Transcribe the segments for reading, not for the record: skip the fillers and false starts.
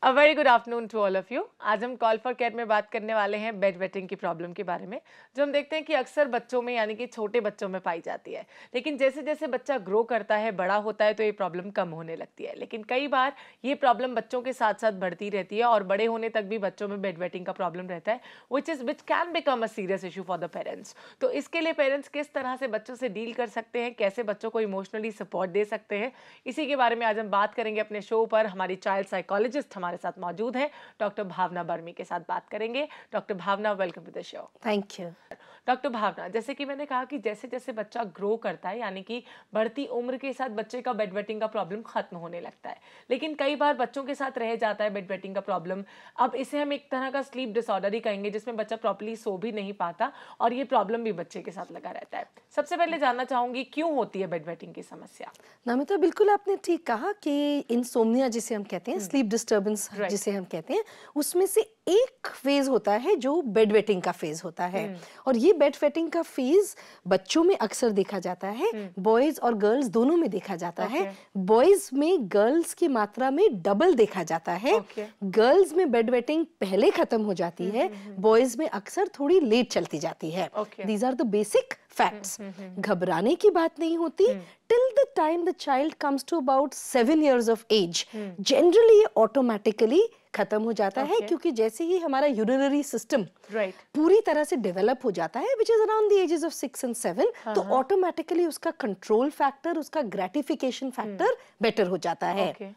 A very good afternoon to all of you. आज हम call for care में बात करने वाले हैं बेड वेटिंग की प्रॉब्लम के बारे में, जो हम देखते हैं कि अक्सर बच्चों में यानी कि छोटे बच्चों में पाई जाती है। लेकिन जैसे जैसे बच्चा ग्रो करता है, बड़ा होता है, तो ये प्रॉब्लम कम होने लगती है। लेकिन कई बार ये प्रॉब्लम बच्चों के साथ साथ बढ़ती रहती है और बड़े होने तक भी बच्चों में बेड वेटिंग का प्रॉब्लम रहता है, which can become a serious issue for the parents. तो इसके लिए पेरेंट्स किस तरह से बच्चों से डील कर सकते हैं, कैसे बच्चों को इमोशनली सपोर्ट दे सकते हैं, इसी के बारे में आज हम बात करेंगे अपने शो पर। हमारी चाइल्ड साइकोलॉजिस्ट हमारे साथ मौजूद हैं, डॉक्टर भावना बर्मी के साथ बात करेंगे। Doctor Bhavna, welcome to the show. Thank you. Doctor Bhavna, जैसे कि मैंने कहा कि जैसे जैसे बच्चा ग्रो करता है, यानी कि बढ़ती उम्र के साथ बच्चे का बेड वेटिंग का प्रॉब्लम खत्म होने लगता है। लेकिन कई बार बच्चों के साथ रह जाता है बेड वेटिंग का प्रॉब्लम। अब इसे हम एक तरह का स्लीप डिसऑर्डर ही कहेंगे, जिसमें बच्चा प्रॉपर्ली सो भी नहीं पाता और ये प्रॉब्लम भी बच्चे के साथ लगा रहता है। सबसे पहले जानना चाहूंगी, क्यों होती है बेड वेटिंग की समस्या? नमिता, बिल्कुल आपने ठीक कहा कि इंसोम्निया जिसे हम कहते हैं, स्लीप डिस्टर्बेंस जिसे हम कहते हैं, उसमें से एक फेज होता है जो बेड वेटिंग का फेज होता है। और ये बेड वेटिंग का फेज बच्चों में अक्सर देखा जाता है, बॉयज और गर्ल्स दोनों में देखा जाता है। बॉयज में गर्ल्स की मात्रा में डबल देखा जाता है। गर्ल्स में बेड वेटिंग पहले खत्म हो जाती है, बॉयज में अक्सर थोड़ी लेट चलती जाती है। These are the basic facts. घबराने की बात नहीं होती till the time the child comes to about 7 years of age. Generally ये automatically खत्म हो जाता है, क्योंकि जैसे ही हमारा यूरिनरी सिस्टम पूरी तरह से डेवलप हो जाता है, which is around the ages of 6 and 7, तो ऑटोमेटिकली उसका कंट्रोल फैक्टर, उसका ग्रेटिफिकेशन फैक्टर बेटर हो जाता है।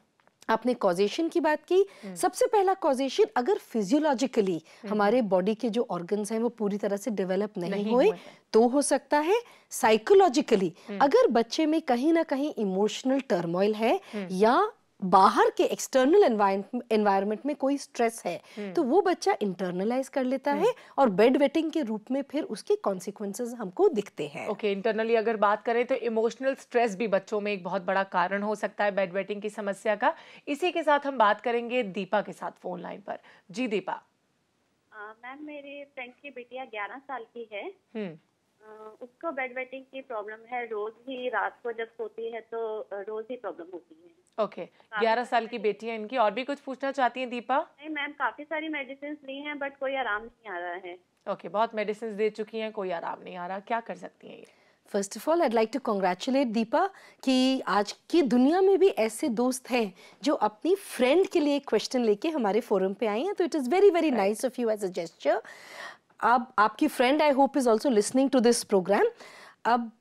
आपने कॉजेशन की बात की। सबसे पहला कॉजेशन, अगर फिजियोलॉजिकली हमारे बॉडी के जो ऑर्गन्स हैं वो पूरी तरह से डेवलप नहीं हुए तो हो सकता है। साइकोलॉजिकली अगर बच्चे में कहीं ना कहीं इमोशनल टर्मोइल है या बाहर के एक्सटर्नल एनवायरनमेंट में कोई स्ट्रेस है, तो वो बच्चा इंटरनलाइज कर लेता है और बेड वेटिंग के रूप में फिर उसके कॉन्सिक्वेंसेस हमको दिखते हैं। इंटरनली अगर बात करें तो इमोशनल स्ट्रेस भी बच्चों में एक बहुत बड़ा कारण हो सकता है बेड वेटिंग की समस्या का। इसी के साथ हम बात करेंगे दीपा के साथ फोन लाइन पर। जी दीपा। मैम, मेरी फ्रेंड की बिटिया 11 साल की है। उसको बेड वेटिंग की प्रॉब्लम है। रोज ही रात को जब सोती है तो रोज ही प्रॉब्लम होती है। 11 साल की बेटी है इनकी। और भी कुछ पूछना चाहती हैं दीपा? नहीं मैम, काफी सारी मेडिसिन ली हैं बट कोई आराम नहीं आ रहा है। बहुत मेडिसिन दे चुकी हैं, कोई आराम नहीं आ रहा, क्या कर सकती हैं ये? First of all I'd like to congratulate Deepa कि आज की दुनिया में भी ऐसे दोस्त हैं जो अपनी फ्रेंड के लिए क्वेश्चन लेके हमारे फोरम पे आई हैं, तो it is very very nice of you as a gesture. अब आपकी friend I hope is also listening to this program. अब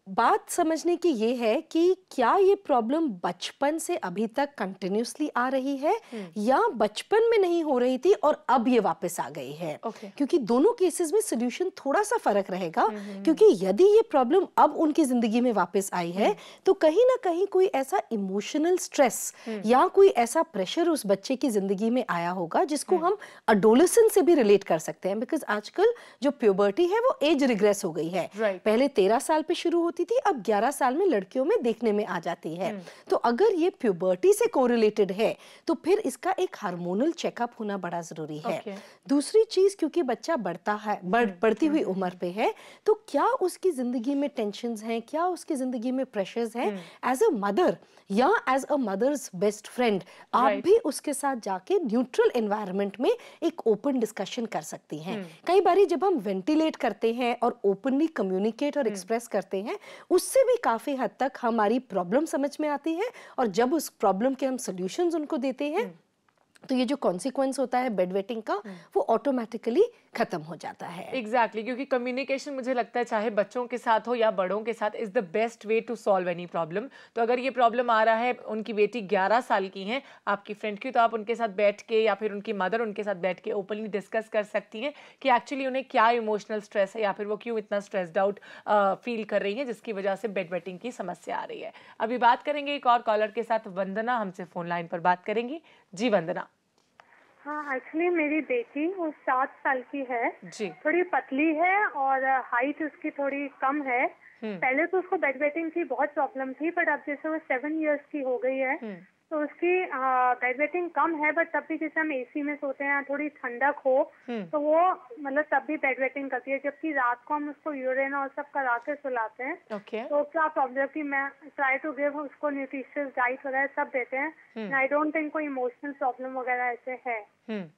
बात समझने की ये है कि क्या ये प्रॉब्लम बचपन से अभी तक कंटिन्यूसली आ रही है या बचपन में नहीं हो रही थी और अब ये वापस आ गई है। क्योंकि दोनों केसेस में सोल्यूशन थोड़ा सा फर्क रहेगा। क्योंकि यदि ये प्रॉब्लम अब उनकी जिंदगी में वापस आई है तो कहीं ना कहीं कोई ऐसा इमोशनल स्ट्रेस या कोई ऐसा प्रेशर उस बच्चे की जिंदगी में आया होगा जिसको हम अडोलेसेंस से भी रिलेट कर सकते हैं। बिकॉज आजकल जो प्यूबर्टी है वो एज रिग्रेस हो गई है। पहले 13 साल पे शुरू होती थी, अब 11 साल में लड़कियों में देखने में आ जाती है। तो अगर ये प्यूबर्टी से कोरिलेटेड है तो फिर इसका एक हार्मोनल चेकअप होना बड़ा जरूरी है। दूसरी चीज, क्योंकि बच्चा बढ़ता है, बढ़ती हुई उम्र पे है, तो क्या उसकी जिंदगी में टेंशन्स हैं, क्या उसकी जिंदगी में प्रेशर्स हैं, एज अ मदर या as a mother's best friend आप भी उसके साथ जाके न्यूट्रल एनवायरनमेंट में एक ओपन डिस्कशन कर सकती हैं। कई बारी जब हम वेंटिलेट करते हैं और ओपनली कम्युनिकेट और एक्सप्रेस करते हैं, उससे भी काफी हद तक हमारी प्रॉब्लम समझ में आती है और जब उस प्रॉब्लम के हम सॉल्यूशंस उनको देते हैं तो ये जो कॉन्सिक्वेंस होता है बेड वेटिंग का वो ऑटोमेटिकली खत्म हो जाता है। एग्जैक्टली, क्योंकि कम्युनिकेशन मुझे लगता है चाहे बच्चों के साथ हो या बड़ों के साथ is the best way to solve any problem. तो अगर ये प्रॉब्लम आ रहा है, उनकी बेटी 11 साल की है आपकी फ्रेंड की, तो आप उनके साथ बैठ के या फिर उनकी मदर उनके साथ बैठ के ओपनली डिस्कस कर सकती हैं कि एक्चुअली उन्हें क्या इमोशनल स्ट्रेस है या फिर वो क्यों इतना स्ट्रेस्ड आउट फील कर रही है जिसकी वजह से बेड वेटिंग की समस्या आ रही है। अभी बात करेंगे एक और कॉलर के साथ, वंदना हमसे फोन लाइन पर बात करेंगी। जी वंदना। हाँ, एक्चुअली मेरी बेटी वो 7 साल की है जी। थोड़ी पतली है और हाइट उसकी थोड़ी कम है। पहले तो उसको बेड वेटिंग की बहुत प्रॉब्लम थी, बट अब जैसे वो 7 इयर्स की हो गई है तो उसकी बेड वेटिंग कम है, बट तब भी जैसे हम एसी में सोते हैं, थोड़ी ठंडक हो तो वो मतलब तब भी बेड वेटिंग करती है, जबकि रात को हम उसको यूरिन और सब करा के सुलाते हैं। तो क्या प्रॉब्लम कि मैं ट्राई टू गिव उसको न्यूट्रिशियस डाइट वगैरह सब देते हैं। आई डोंट थिंक कोई इमोशनल प्रॉब्लम वगैरह ऐसे है।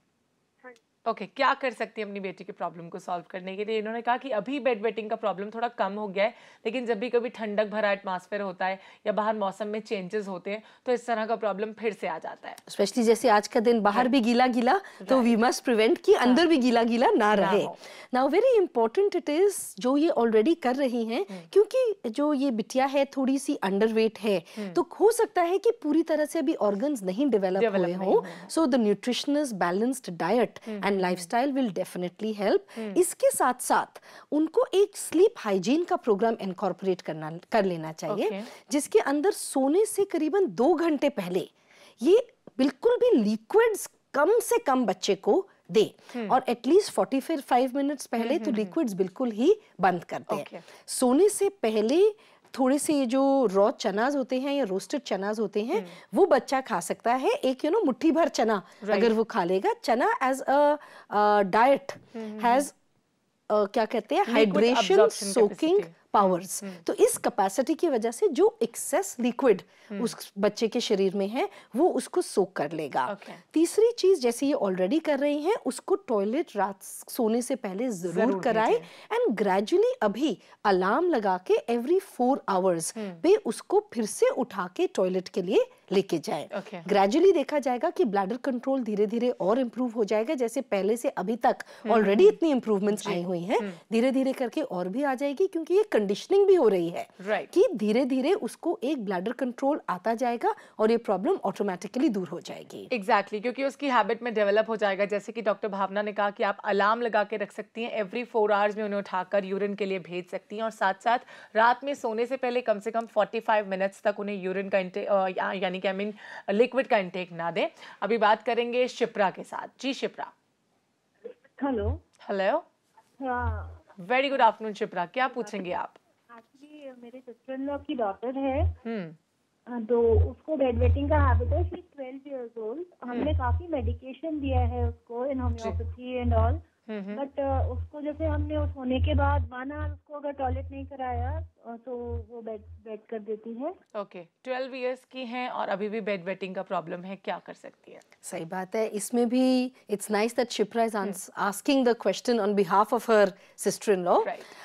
ओके, क्या कर सकती है अपनी बेटी की प्रॉब्लम को सॉल्व करने के लिए? इन्होंने कहा कि अभी बेड वेटिंग का प्रॉब्लम थोड़ा कम हो गया है, लेकिन जब भी कभी ठंडक भरा एटमॉस्फेयर होता है या बाहर मौसम में चेंजेस होते हैं तो इस तरह का प्रॉब्लम फिर से आ जाता है। स्पेशली जैसे आज का दिन बाहर भी गीला गीला, तो वी मस्ट प्रिवेंट कि अंदर भी गीला गीला ना रहे। Now very important it is जो ये ऑलरेडी कर रही हैं, क्योंकि जो ये बिटिया है थोड़ी सी अंडरवेट है, तो हो सकता है कि पूरी तरह से अभी ऑर्गन्स नहीं डेवलप हुए हो। So the nutritious balanced diet and lifestyle will definitely help. इसके साथ साथ उनको एक स्लीप हाइजीन का प्रोग्राम इनकॉर्पोरेट कर लेना चाहिए, जिसके अंदर सोने से करीबन 2 घंटे पहले ये बिल्कुल भी लिक्विड्स कम से कम बच्चे को दे, और एटलीस्ट 45 मिनट्स पहले तो लिक्विड्स बिल्कुल ही बंद कर दें। सोने से पहले थोड़े से ये जो रॉ चनाज होते हैं या रोस्टेड चनाज होते हैं वो बच्चा खा सकता है। एक मुट्ठी भर चना अगर वो खा लेगा, चना एज अ डाइट हैज क्या कहते हैं, हाइड्रेशन सोकिंग पावर्स। तो इस कैपेसिटी की वजह से जो एक्सेस लिक्विड उस बच्चे के शरीर में है वो उसको सोक कर लेगा। तीसरी चीज, जैसे ये ऑलरेडी कर रही हैं, उसको टॉयलेट रात सोने से पहले जरूर कराएं, एंड ग्रेजुअली अभी अलार्म लगा के एवरी 4 आवर्स पे उसको फिर से उठा के टॉयलेट के लिए लेके जाएं। ग्रेजुअली देखा जाएगा कि ब्लैडर कंट्रोल धीरे धीरे और इम्प्रूव हो जाएगा। जैसे पहले से अभी तक ऑलरेडी इतनी इम्प्रूवमेंट्स आई हुई हैं, धीरे धीरे करके और भी आ जाएगी, क्योंकि ये कंडीशनिंग भी हो रही है कि धीरे धीरे उसको एक ब्लैडर कंट्रोल आता जाएगा और ये प्रॉब्लम ऑटोमेटिकली दूर हो जाएगी। एग्जैक्टली, क्योंकि उसकी हैबिट में डेवलप हो जाएगा। जैसे कि डॉक्टर भावना ने कहा कि आप अलार्म लगा के रख सकती हैं, एवरी 4 आवर्स में उन्हें उठाकर यूरिन के लिए भेज सकती हैं, और साथ साथ रात में सोने से पहले कम से कम 45 मिनट्स तक उन्हें यूरिन का यानी कि लिक्विड का इंटेक ना दें। अभी बात करेंगे शिप्रा के साथ। जी शिप्रा। हेलो। हाँ, वेरी गुड आफ्टरनून शिप्रा, क्या पूछेंगे आप? एक्चुअली मेरे सिस्टर इन लॉ की डॉटर है, तो उसको बेड वेटिंग का हैबिट है। She is 12 years old. हमने काफी मेडिकेशन दिया है उसको इन होम्योपैथी एंड ऑल, बट उसको जैसे हमने उस होने के बाद 1 आवर उसको अगर टॉयलेट नहीं कराया तो वो बेड कर देती है। ओके, 12 इयर्स की हैं और अभी भी बेड वेटिंग का प्रॉब्लम है, क्या कर सकती है? सही बात है। इसमें भी it's nice that Shipra is asking the question on behalf of her sister in law,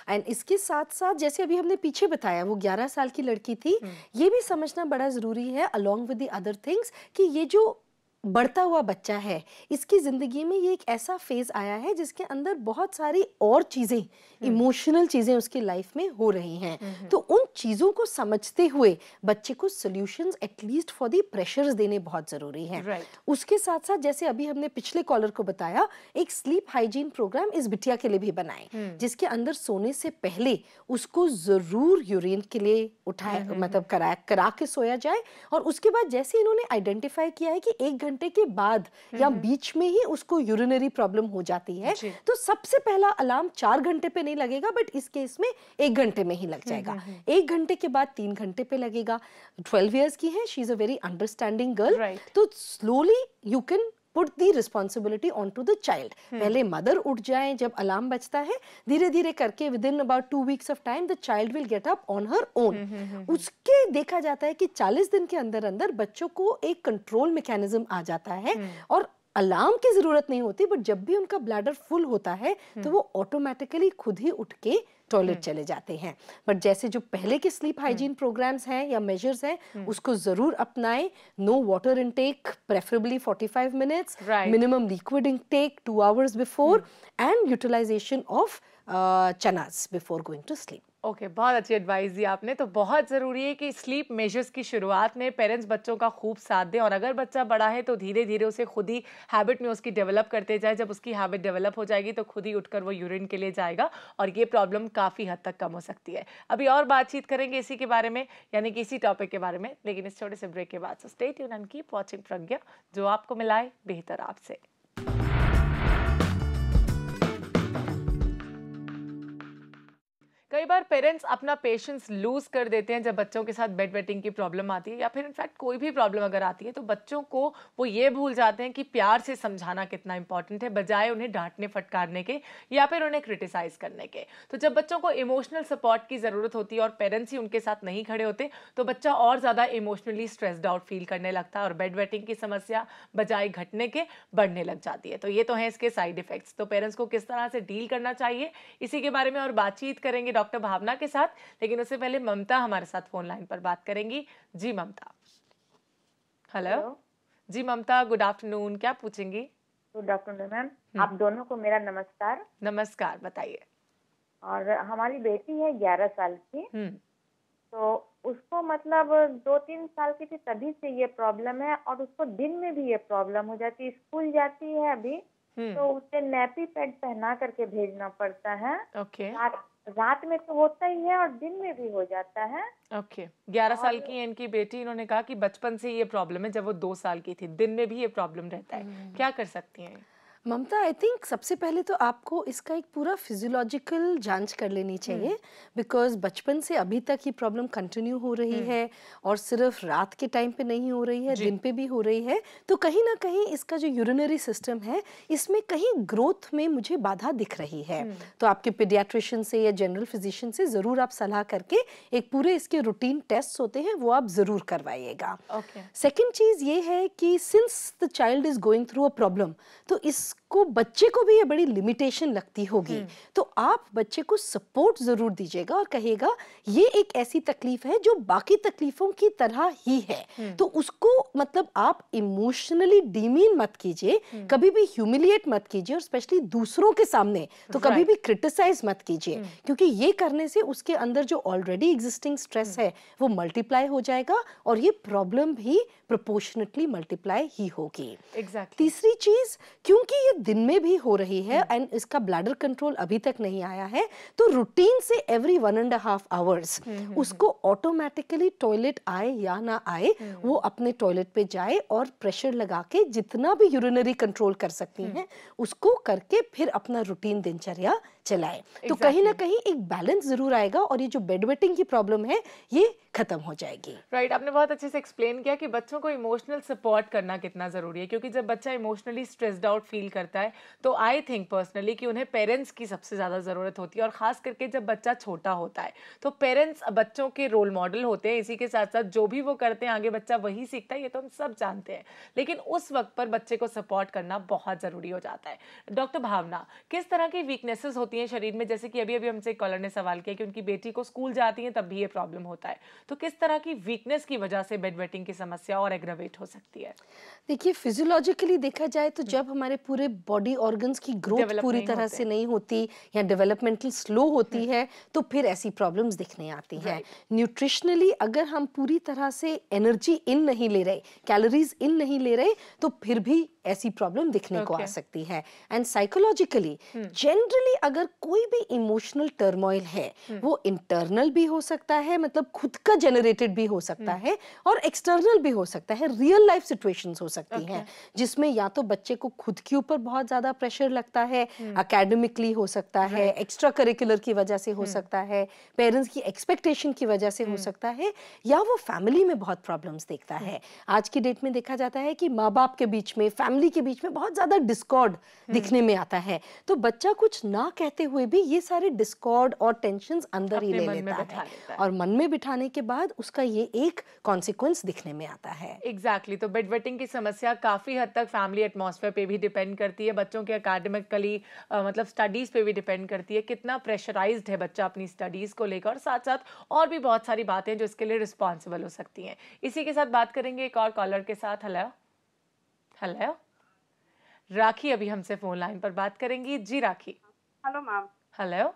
and इसके साथ साथ जैसे अभी हमने पीछे बताया वो 11 साल की लड़की थी, ये भी समझना बड़ा जरूरी है along with the other things कि ये जो बढ़ता हुआ बच्चा है, इसकी जिंदगी में ये एक ऐसा फेज आया है जिसके अंदर बहुत सारी और चीजें, इमोशनल चीजें उसकी लाइफ में हो रही हैं। तो उन चीजों को समझते हुए बच्चे को solutions at least for the pressures देने बहुत जरूरी हैं। उसके साथ साथ जैसे अभी हमने पिछले कॉलर को बताया, एक स्लीप हाइजीन प्रोग्राम इस बिटिया के लिए भी बनाए, जिसके अंदर सोने से पहले उसको जरूर यूरिन के लिए उठाए, मतलब करा के सोया जाए, और उसके बाद जैसे इन्होंने आइडेंटिफाई किया है कि 1 घंटे के बाद या बीच में ही उसको यूरिनरी प्रॉब्लम हो जाती है, तो सबसे पहला अलार्म 4 घंटे पे नहीं लगेगा, बट इस केस में 1 घंटे में ही लग जाएगा। 1 घंटे के बाद 3 घंटे पे लगेगा। 12 इयर्स की है, she is a very understanding girl, तो slowly you can put the responsibility onto the child. पहले मदर उठ जाए जब अलार्म बजता है, धीरे धीरे करके within about 2 weeks of time the child will get up on her own. उसके देखा जाता है कि 40 दिन के अंदर अंदर बच्चों को एक कंट्रोल मैकेनिज्म आ जाता है और अलार्म की जरूरत नहीं होती, बट जब भी उनका ब्लैडर फुल होता है तो वो ऑटोमेटिकली खुद ही उठ के टॉयलेट चले जाते हैं। बट जैसे जो पहले के स्लीप हाइजीन प्रोग्राम्स हैं या मेजर्स हैं, उसको जरूर अपनाएं। No water intake, preferably 45 minutes, minimum liquid intake 2 hours before, and utilization of चनास before going to sleep. Okay, बहुत अच्छी एडवाइस दी आपने। तो बहुत ज़रूरी है कि स्लीप मेजर्स की शुरुआत में पेरेंट्स बच्चों का खूब साथ दें, और अगर बच्चा बड़ा है तो धीरे धीरे उसे खुद ही हैबिट में उसकी डेवलप करते जाए। जब उसकी हैबिट डेवलप हो जाएगी तो खुद ही उठकर वो यूरिन के लिए जाएगा और ये प्रॉब्लम काफ़ी हद तक कम हो सकती है। अभी और बातचीत करेंगे इसी के बारे में, यानी कि इसी टॉपिक के बारे में, लेकिन इस छोटे से ब्रेक के बाद। So stay tuned and keep watching Pragya, जो आपको मिलाए बेहतर आपसे। कई बार पेरेंट्स अपना पेशेंस लूज कर देते हैं जब बच्चों के साथ बेड वेटिंग की प्रॉब्लम आती है, या फिर इनफैक्ट कोई भी प्रॉब्लम अगर आती है तो बच्चों को वो ये भूल जाते हैं कि प्यार से समझाना कितना इंपॉर्टेंट है, बजाय उन्हें डांटने फटकारने के या फिर उन्हें क्रिटिसाइज करने के। तो जब बच्चों को इमोशनल सपोर्ट की ज़रूरत होती है और पेरेंट्स ही उनके साथ नहीं खड़े होते तो बच्चा और ज़्यादा इमोशनली स्ट्रेस्ड आउट फील करने लगता है और बेड वेटिंग की समस्या बजाय घटने के बढ़ने लग जाती है। तो ये तो हैं इसके साइड इफेक्ट्स। तो पेरेंट्स को किस तरह से डील करना चाहिए, इसी के बारे में और बातचीत करेंगे डॉक्टर भावना के साथ। लेकिन उससे पहले ममता हमारे साथ फोन लाइन पर बात करेंगी। जी ममता। हेलो जी ममता, गुड आफ्टरनून, क्या पूछेंगी? गुड आफ्टरनून मैम, आप दोनों को मेरा नमस्कार। नमस्कार, बताइए। और हमारी बेटी है 11 साल की, तो उसको मतलब 2-3 साल की थी तभी से ये प्रॉब्लम है, और उसको दिन में भी ये प्रॉब्लम हो जाती है। स्कूल जाती है अभी तो उसे नैपी पैड पहना करके भेजना पड़ता है। ओके। रात में तो होता ही है और दिन में भी हो जाता है। ओके। 11 साल की है इनकी बेटी। इन्होंने कहा कि बचपन से ये प्रॉब्लम है, जब वो 2 साल की थी दिन में भी ये प्रॉब्लम रहता है। क्या कर सकती हैं? ममता, आई थिंक सबसे पहले तो आपको इसका एक पूरा फिजियोलॉजिकल जांच कर लेनी चाहिए, बिकॉज बचपन से अभी तक ये प्रॉब्लम कंटिन्यू हो रही है और सिर्फ रात के टाइम पे नहीं हो रही है, दिन पे भी हो रही है। तो कहीं ना कहीं इसका जो यूरिनरी सिस्टम है इसमें कहीं ग्रोथ में मुझे बाधा दिख रही है। तो आपके पीडियाट्रिशियन से या जनरल फिजिशियन से ज़रूर आप सलाह करके एक पूरे इसके रूटीन टेस्ट होते हैं वो आप ज़रूर करवाइएगा। सेकेंड चीज़ ये है कि since the child is going through a problem, तो इसको बच्चे को भी ये बड़ी लिमिटेशन लगती होगी, तो आप बच्चे को सपोर्ट जरूर दीजिएगा और कहिएगा ये एक ऐसी तकलीफ है जो बाकी तकलीफों की तरह ही है। तो उसको मतलब आप इमोशनली डीमीन मत कीजिए, कभी भी ह्यूमिलिएट मत कीजिए, और स्पेशली दूसरों के सामने तो कभी भी क्रिटिसाइज मत कीजिए, क्योंकि ये करने से उसके अंदर जो ऑलरेडी एग्जिस्टिंग स्ट्रेस है वो मल्टीप्लाई हो जाएगा और ये प्रॉब्लम भी प्रोपोर्शनेटली मल्टीप्लाई ही होगी। तीसरी चीज, क्योंकि ये दिन में भी हो रही है एंड इसका ब्लैडर कंट्रोल अभी तक नहीं आया है, तो रूटीन से एवरी 1.5 आवर्स उसको ऑटोमेटिकली टॉयलेट आए या ना आए वो अपने टॉयलेट पे जाए और प्रेशर लगा के जितना भी यूरिनरी कंट्रोल कर सकती हैं उसको करके फिर अपना रूटीन दिनचर्या चलाए। तो कहीं ना कहीं एक बैलेंस जरूर आएगा और ये जो बेड वेटिंग की प्रॉब्लम है ये खत्म हो जाएगी। राइट, आपने बहुत अच्छे से एक्सप्लेन किया कि बच्चों को इमोशनल सपोर्ट करना कितना ज़रूरी है, क्योंकि जब बच्चा इमोशनली स्ट्रेस्ड आउट फील करता है तो आई थिंक पर्सनली कि उन्हें पेरेंट्स की सबसे ज़्यादा ज़रूरत होती है, और ख़ास करके जब बच्चा छोटा होता है तो पेरेंट्स बच्चों के रोल मॉडल होते हैं। इसी के साथ साथ जो भी वो करते हैं आगे बच्चा वही सीखता है, ये तो हम सब जानते हैं, लेकिन उस वक्त पर बच्चे को सपोर्ट करना बहुत ज़रूरी हो जाता है। डॉक्टर भावना, किस तरह की वीकनेसेस होती हैं शरीर में? जैसे कि अभी अभी हमसे कॉलर ने सवाल किया कि उनकी बेटी को स्कूल जाती है तब भी ये प्रॉब्लम होता है, तो किस तरह की वीकनेस की वजह से बेड वेटिंग की समस्या और एग्रावेट हो सकती है? देखिए, फिजियोलॉजिकली देखा जाए तो जब हमारे पूरे बॉडी ऑर्गन्स की ग्रोथ पूरी तरह से नहीं होती या डेवलपमेंटल स्लो होती है तो फिर ऐसी प्रॉब्लम्स दिखने आती हैं। न्यूट्रिशनली अगर हम पूरी तरह से एनर्जी इन नहीं ले रहे, कैलोरीज इन नहीं ले रहे, तो फिर भी ऐसी प्रॉब्लम दिखने को आ सकती है। एंड साइकोलॉजिकली जनरली अगर कोई भी इमोशनल टर्मोइल है वो इंटरनल भी हो सकता है, मतलब खुद का जनरेटेड भी हो सकता है, और एक्सटर्नल भी हो सकता है, रियल लाइफ सिचुएशंस हो सकती हैं जिसमें या तो बच्चे को खुद के ऊपर बहुत ज्यादा प्रेशर लगता है, एकेडमिकली हो सकता है, एक्स्ट्रा करिकुलर की वजह से हो सकता है, पेरेंट्स की एक्सपेक्टेशन की वजह से हो सकता है, या वो फैमिली में बहुत प्रॉब्लम्स देखता है। आज की डेट में देखा जाता है कि माँ बाप के बीच में, फैमिली के बीच में बहुत ज्यादा डिस्कॉर्ड दिखने में आता है, तो बच्चा कुछ ना कहते हुए भी ये सारे डिस्कॉर्ड और टेंशंस अंदर ही ले लेता है और मन में बिठाने के बाद उसका ये एक कॉन्सिक्वेंस दिखने में आता है। एग्जैक्टली। तो बेड वेटिंग की समस्या काफी हद तक फैमिली एटमॉस्फेयर पे भी डिपेंड करती है, बच्चों के एकेडमिकली मतलब स्टडीज पे भी डिपेंड करती है, कितना प्रेशराइज्ड है बच्चा अपनी स्टडीज को लेकर, और साथ साथ और भी बहुत सारी बातें जो इसके लिए रिस्पॉन्सिबल हो सकती हैं। इसी के साथ बात करेंगे एक और कॉलर के साथ। हेलो हेलो, राखी अभी हमसे फोन लाइन पर बात करेंगी। जी Rakhi. Hello ma'am. Hello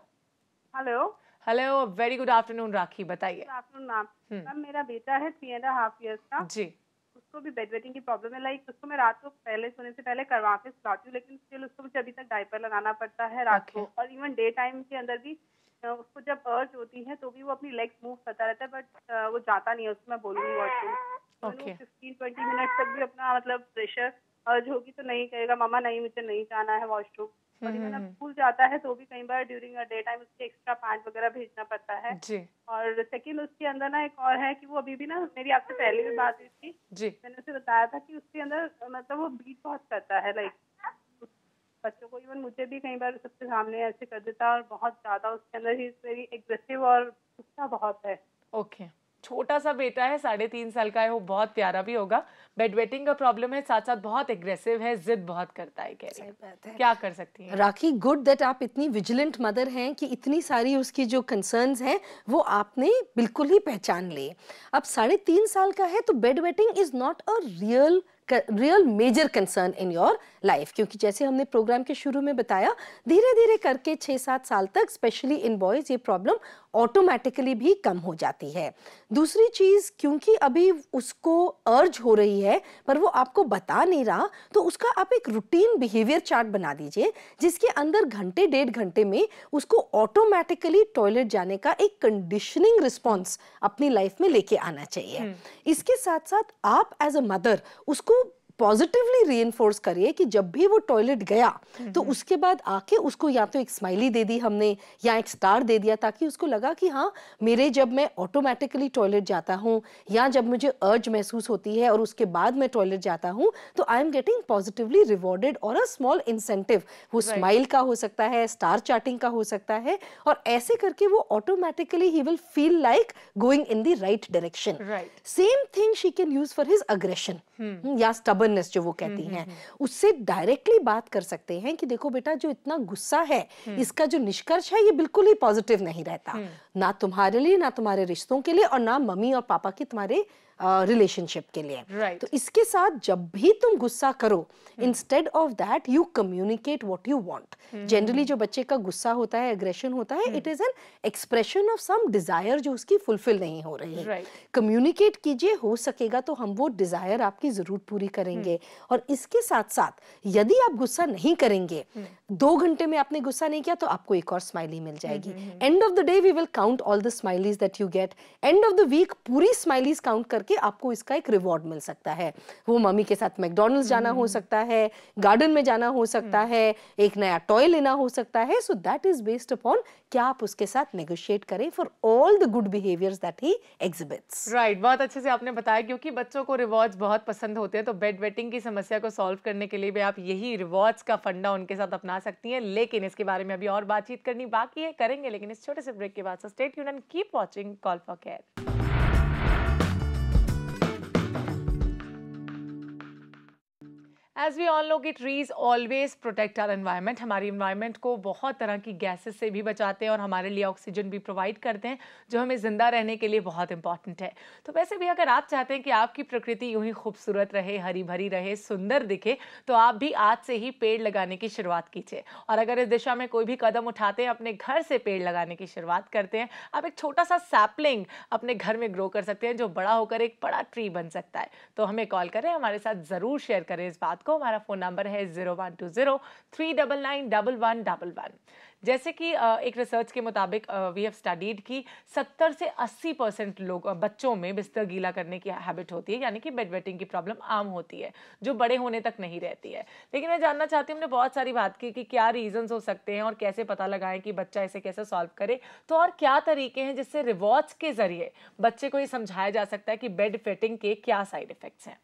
hello hello, very good afternoon Rakhi, बताइए। Good afternoon ma'am. मैम मेरा बेटा है 3.5 इयर्स का जी। उसको भी बेड वेटिंग की प्रॉब्लम है। लाइक उसको मैं रात को पहले सोने से पहले करवा के सुलाती हूँ, लेकिन स्टिल उसको मुझे अभी तक डायपर लगाना पड़ता है रात को, और इवन डे टाइम के अंदर भी उसको जब अर्ज होती है तो भी वो अपनी लेग्स मूव करता रहता है, बट वो जाता नहीं है। उसको मैं बोलूँगी वॉशरूम 15-20 मिनट तक भी अपना मतलब प्रेशर अर्ज होगी तो नहीं कहेगा मम्मा नहीं मुझे नहीं जाना है वॉशरूम। और इवन अब स्कूल जाता है तो भी कई बार ड्यूरिंग डे टाइम उसके एक्स्ट्रा पैंट वगैरह भेजना पड़ता है जी। और सेकंड उसके अंदर ना एक और है कि वो अभी भी ना, मेरी आपसे पहले भी बात हुई थी जी, मैंने उसे बताया था कि उसके अंदर मतलब वो बीट बहुत करता है, लाइक बच्चों को, इवन मुझे भी कई बार सबके सामने ऐसे कर देता है और बहुत ज्यादा उसके अंदर ही वेरी एग्रेसिव और गुस्सा बहुत है। ओके, छोटा सा बेटा है, 3.5 साल का है, वो बहुत प्यारा भी होगा। बेड वेटिंग का प्रॉब्लम है, साथ साथ बहुत एग्रेसिव है, जिद बहुत करता है। कह रही है, क्या कर सकती हैं राखी? गुड दैट आप इतनी विजिलेंट मदर हैं कि इतनी सारी उसकी जो कंसर्न्स हैं वो आपने बिल्कुल ही पहचान लिए। अब 3.5 साल का है तो bed wetting is not a real major concern in your life, क्योंकि जैसे हमने प्रोग्राम के शुरू में बताया धीरे धीरे करके 6-7 साल तक स्पेशली इन बॉयज ये प्रॉब्लम ऑटोमेटिकली भी कम हो जाती है। दूसरी चीज, क्योंकि अभी उसको अर्ज हो रही है पर वो आपको बता नहीं रहा, तो उसका आप एक रूटीन बिहेवियर चार्ट बना दीजिए जिसके अंदर घंटे 1.5 घंटे में उसको ऑटोमेटिकली टॉयलेट जाने का एक कंडीशनिंग रिस्पॉन्स अपनी लाइफ में लेके आना चाहिए। इसके साथ साथ आप एज अ मदर उसको पॉजिटिवली रीइंफोर्स करिए कि जब भी वो टॉयलेट गया तो उसके बाद आके उसको या तो एक स्माइली दे दी हमने या एक स्टार दे दिया, ताकि उसको लगा कि हाँ, मेरे जब मैं ऑटोमेटिकली टॉयलेट जाता हूँ या जब मुझे अर्ज महसूस होती है और उसके बाद मैं टॉयलेट जाता हूँ तो I am getting positively rewarded और अ स्मॉल इंसेंटिव। वो स्माइल का हो सकता है, स्टार चार्टिंग का हो सकता है, और ऐसे करके वो automatically he will feel like going in the right direction. Same thing she can use for his aggression या स्टबर्ननेस जो वो कहती हैं, उससे डायरेक्टली बात कर सकते हैं कि देखो बेटा, जो इतना गुस्सा है इसका जो निष्कर्ष है ये बिल्कुल ही पॉजिटिव नहीं रहता, ना तुम्हारे लिए, ना तुम्हारे रिश्तों के लिए, और ना मम्मी और पापा की तुम्हारे रिलेशनशिप के लिए। तो इसके साथ जब भी तुम गुस्सा करो, instead of that you communicate what you want. Generally जो बच्चे का गुस्सा होता है, एग्रेशन होता है, it is an expression of some desire जो उसकी फुलफिल नहीं हो रही है। कम्युनिकेट कीजिए, हो सकेगा तो हम वो डिजायर आपकी जरूर पूरी करेंगे। और इसके साथ साथ यदि आप गुस्सा नहीं करेंगे, 2 घंटे में आपने गुस्सा नहीं किया तो आपको एक और स्माइली मिल जाएगी। End of the day we will count all the smileys that you get. End of the week पूरी स्माइलीज काउंट करके आपको इसका एक रिवॉर्ड मिल सकता है। वो मम्मी के साथ मैकडॉनल्ड्स जाना हो सकता है, गार्डन में जाना हो सकता है, एक नया टॉय लेना हो सकता है। So that is based upon क्या आप उसके साथ नेगोशिएट करें for all the good behaviours that he exhibits. Right, बहुत अच्छे से आपने बताया, क्योंकि बच्चों को रिवॉर्ड्स बहुत पसंद होते हैं। तो बेड वेटिंग की समस्या को सॉल्व करने के लिए भी आप यही रिवॉर्ड्स का फंडा उनके साथ अपना सकती हैं। लेकिन इसके बारे में अभी और बातचीत करनी बाकी है, करेंगे लेकिन इस छोटे से ब्रेक के बाद। So stay tuned and keep watching call for care. As we all know कि trees always protect our environment, हमारी environment को बहुत तरह की गैसेस से भी बचाते हैं और हमारे लिए ऑक्सीजन भी प्रोवाइड करते हैं, जो हमें जिंदा रहने के लिए बहुत इंपॉर्टेंट है। तो वैसे भी अगर आप चाहते हैं कि आपकी प्रकृति यूं ही खूबसूरत रहे, हरी भरी रहे, सुंदर दिखे, तो आप भी आज से ही पेड़ लगाने की शुरुआत कीजिए। और अगर इस दिशा में कोई भी कदम उठाते हैं, अपने घर से पेड़ लगाने की शुरुआत करते हैं, आप एक छोटा सा सैपलिंग अपने घर में ग्रो कर सकते हैं, जो बड़ा होकर एक बड़ा ट्री बन सकता है। तो हमें कॉल करें, हमारे साथ जरूर शेयर करें इस बात को। हमारा फोन नंबर है 0120-399-1111। जैसे कि एक रिसर्च के मुताबिक वी हैव स्टडीड कि 70 से 80% लोग बच्चों में बिस्तर गीला करने की हैबिट होती है, यानी कि बेड वेटिंग की प्रॉब्लम आम होती है, जो बड़े होने तक नहीं रहती है। लेकिन मैं जानना चाहती हूँ, हमने बहुत सारी बात की कि क्या रीजंस हो सकते हैं और कैसे पता लगाएं कि बच्चा इसे कैसे सॉल्व करे। तो और क्या तरीके हैं जिससे रिवॉर्ड्स के जरिए बच्चे को ये समझाया जा सकता है कि बेड वेटिंग के क्या साइड इफेक्ट्स हैं।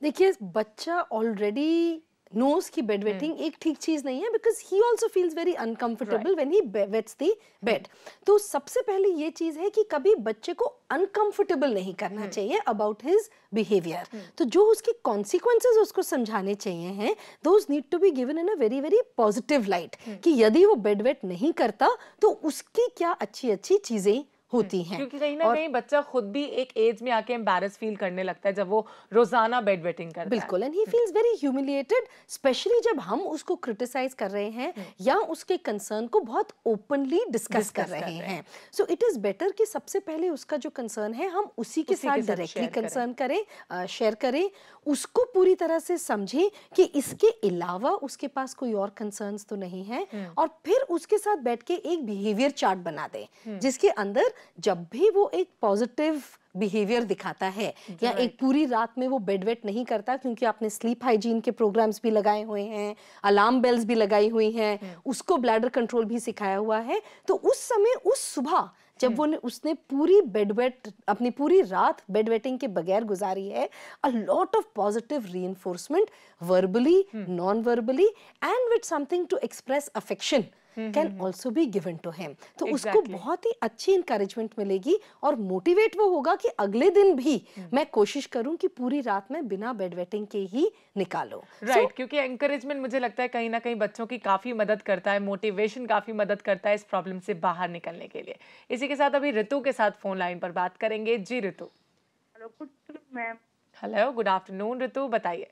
देखिए, बच्चा ऑलरेडी नोज की बेड वेटिंग एक ठीक चीज नहीं है, because he also feels very uncomfortable when he wets the bed. तो सबसे पहले ये चीज है कि कभी बच्चे को अनकंफर्टेबल नहीं करना चाहिए अबाउट हिज बिहेवियर। तो जो उसके कॉन्सिक्वेंसेस उसको समझाने चाहिए हैं, those need to be given in a very very positive light, कि यदि वो बेड वेट नहीं करता तो उसकी क्या अच्छी अच्छी चीजें होती हैं। क्योंकि कहीं ना कहीं बच्चा खुद भी एक एज में आके एम्बैरस फील करने लगता है जब वो रोजाना बेड वेटिंग करता है। बिल्कुल, and he feels very humiliated, specially जब हम उसको क्रिटिसाइज कर रहे हैं या उसके कंसर्न को बहुत ओपनली डिस्कस कर रहे हैं। सो इट इज बेटर कि सबसे पहले उसका जो कंसर्न है हम उसी के साथ डायरेक्टली कंसर्न करें, शेयर करें, उसको पूरी तरह से समझें कि इसके अलावा उसके पास कोई और कंसर्न्स तो नहीं है, और फिर उसके साथ बैठ के एक बिहेवियर चार्ट बना दें जिसके अंदर जब भी वो एक पॉजिटिव बिहेवियर दिखाता है या एक पूरी रात में वो बेड वेट नहीं करता, क्योंकि आपने स्लीप हाइजीन के प्रोग्राम्स भी लगाए हुए हैं, अलार्म बेल्स भी लगाई हुई हैं, उसको ब्लैडर कंट्रोल भी सिखाया हुआ है, तो उस समय उस सुबह जब वो उसने पूरी बेड वेट, अपनी पूरी रात बेड वेटिंग के बगैर गुजारी है, a lot of positive reinforcement verbally, non verbally and with something to express affection can also be given to him. तो उसको बहुत ही अच्छी इंकरेजमेंट मिलेगी और मोटिवेट वो होगा कि अगले दिन भी मैं कोशिश करूं कि पूरी रात में बिना बेड वेटिंग के ही निकालो। राइट, क्योंकि एंकरेजमेंट मुझे लगता है कहीं ना कहीं बच्चों की काफी मदद करता है, मोटिवेशन काफी मदद करता है इस प्रॉब्लम से बाहर निकलने के लिए। इसी के साथ अभी ऋतु के साथ फोन लाइन पर बात करेंगे। जी Ritu. Hello, good ma'am. Hello, good afternoon Ritu, बताइए।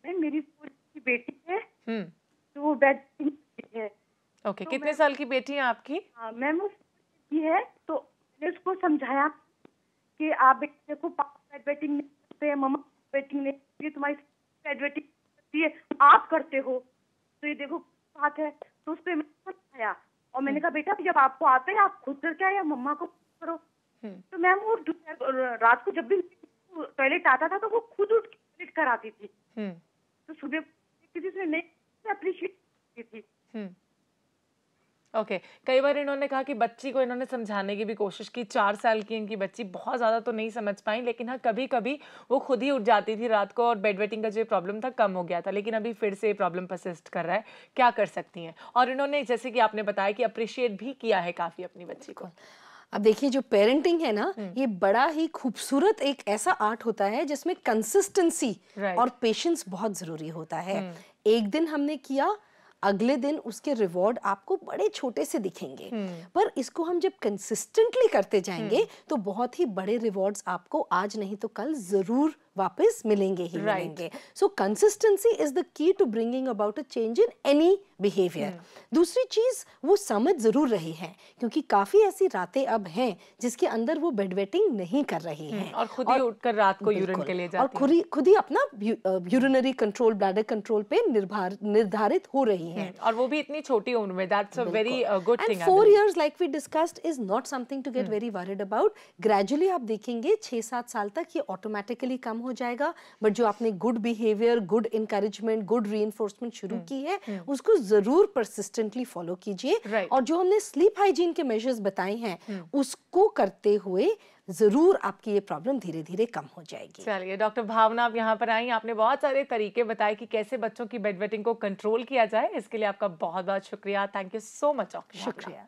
मेरी बेटी है तो बेड है। ओके, कितने साल की बेटी है आपकी? मैम वो है, तो मैंने उसको समझाया कि आप बेटे को बेड वेटिंग नहीं करते, मम्मा वेटिंग नहीं करती, तुम्हारी बेड वेटिंग करती है, आप करते हो, तो ये देखो बात है। तो उस पर मैंने समझाया और मैंने कहा बेटा जब आपको आता है आप खुद करके आए या मम्मा को करो। तो मैम वो रात को जब भी टॉयलेट आता था तो वो खुद उठ के टॉयलेट कराती थी, तो सुबह किसी से नहीं अप्रिशिएट करती थी। ओके, कई बार इन्होंने कहा कि बच्ची को इन्होंने समझाने की भी कोशिश की, 4 साल की इनकी बच्ची, बहुत ज़्यादा तो नहीं समझ पाई, लेकिन हाँ कभी कभी वो खुद ही उठ जाती थी रात को और बेड वेटिंग का जो प्रॉब्लम था कम हो गया था, लेकिन अभी फिर से ये प्रॉब्लम परसिस्ट कर रहा है। क्या कर सकती हैं? और इन्होंने जैसे कि आपने बताया कि अप्रिशिएट भी किया है काफ़ी अपनी बच्ची को। अब देखिए जो पेरेंटिंग है ना, ये बड़ा ही खूबसूरत एक ऐसा आर्ट होता है जिसमें कंसिस्टेंसी और पेशेंस बहुत जरूरी होता है। एक दिन हमने किया, अगले दिन उसके रिवॉर्ड आपको बड़े छोटे से दिखेंगे, पर इसको हम जब कंसिस्टेंटली करते जाएंगे तो बहुत ही बड़े रिवॉर्ड्स आपको आज नहीं तो कल जरूर वापस मिलेंगे ही मिलेंगे। So consistency is the key to bringing about a change in any behaviour. दूसरी चीज वो समझ जरूर रही है, क्योंकि काफी ऐसी रातें अब हैं जिसके अंदर वो बेड वेटिंग नहीं कर रही हैं और खुद ही उठकर रात को यूरिन के लिए जाती और खुद ही अपना यूरिनरी कंट्रोल, ब्लैडर कंट्रोल पे निर्धारित हो रही हैं, और वो भी इतनी छोटी उम्र में। That's a very good thing. 4 years like we discussed is not something to get very worried about. Gradually आप देखेंगे 6-7 साल तक ये ऑटोमेटिकली कम हो जाएगा, बट जो आपने good behaviour, good encouragement, good reinforcement शुरू की है उसको जरूर परसिस्टेंटली फॉलो कीजिए। और जो हमने स्लीप हाइजीन के मेजर्स बताए हैं उसको करते हुए जरूर आपकी ये प्रॉब्लम धीरे धीरे कम हो जाएगी। चलिए डॉक्टर भावना, आप यहाँ पर आई, आपने बहुत सारे तरीके बताए कि कैसे बच्चों की बेड वेटिंग को कंट्रोल किया जाए। इसके लिए आपका बहुत बहुत शुक्रिया। Thank you so much. शुक्रिया।